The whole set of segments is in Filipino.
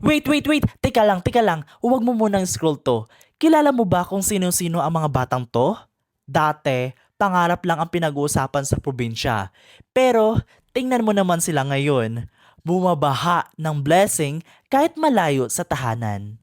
Wait. Teka lang. Huwag mo munang scroll to. Kilala mo ba kung sino-sino ang mga batang to? Dati, pangarap lang ang pinag-uusapan sa probinsya. Pero, tingnan mo naman sila ngayon. Bumabaha ng blessing kahit malayo sa tahanan.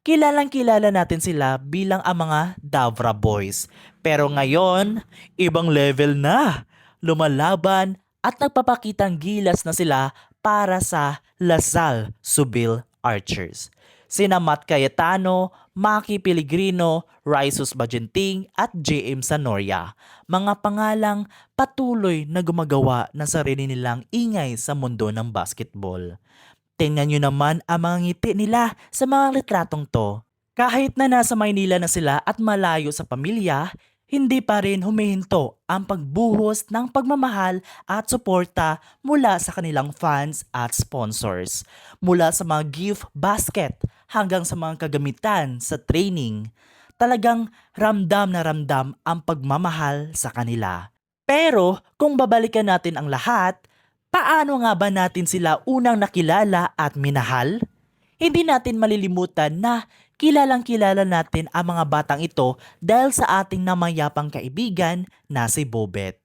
Kilalang kilala natin sila bilang ang mga Davra Boys. Pero ngayon, ibang level na. Lumalaban at nagpapakitang gilas na sila para sa Lasal Subil Archers. Sina Matt Cayetano, Maki Pellegrino, Raisus Bajenting at JM Sanoria. Mga pangalang patuloy na gumagawa ng sarili nilang ingay sa mundo ng basketball. Tingnan nyo naman ang mga ngiti nila sa mga litratong to. Kahit na nasa Maynila na sila at malayo sa pamilya, hindi pa rin humihinto ang pagbuhos ng pagmamahal at suporta mula sa kanilang fans at sponsors. Mula sa mga gift basket hanggang sa mga kagamitan sa training. Talagang ramdam na ramdam ang pagmamahal sa kanila. Pero kung babalikan natin ang lahat, paano nga ba natin sila unang nakilala at minahal? Hindi natin malilimutan na kilalang kilala natin ang mga batang ito dahil sa ating namayapang kaibigan na si Bobet.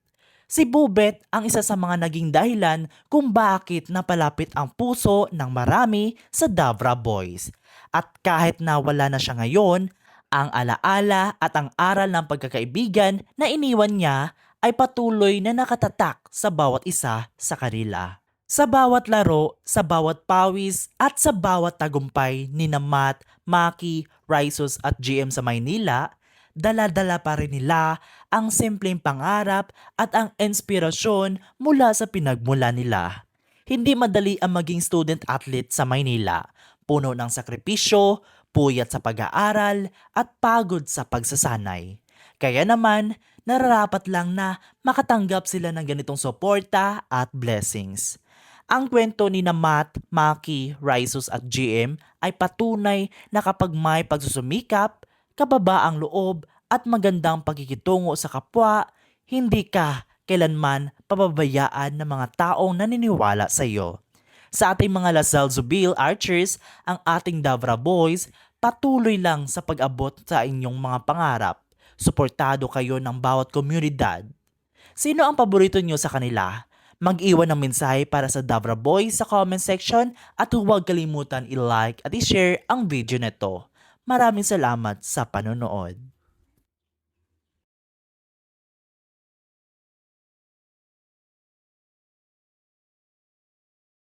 Si Bobet ang isa sa mga naging dahilan kung bakit napalapit ang puso ng marami sa Davra Boys. At kahit na wala na siya ngayon, ang alaala at ang aral ng pagkakaibigan na iniwan niya ay patuloy na nakatatak sa bawat isa sa kanila. Sa bawat laro, sa bawat pawis at sa bawat tagumpay ni Matt, Maki, Raisus at GM sa Maynila, dala-dala pa rin nila ang simpleng pangarap at ang inspirasyon mula sa pinagmula nila. Hindi madali ang maging student athlete sa Maynila. Puno ng sakripisyo, puyat sa pag-aaral at pagod sa pagsasanay. Kaya naman, nararapat lang na makatanggap sila ng ganitong suporta at blessings. Ang kwento ni Matt, Maki, Raisus at GM ay patunay na kapag may pagsusumikap, kababaang loob at magandang pagkikitungo sa kapwa, hindi ka kailanman pababayaan ng mga taong naniniwala sa iyo. Sa ating mga Lasal Subil Archers, ang ating Davra Boys, patuloy lang sa pag-abot sa inyong mga pangarap. Suportado kayo ng bawat komunidad. Sino ang paborito nyo sa kanila? Mag-iwan ng mensahe para sa Davra Boys sa comment section at huwag kalimutan i-like at i-share ang video nito. Maraming salamat sa panonood.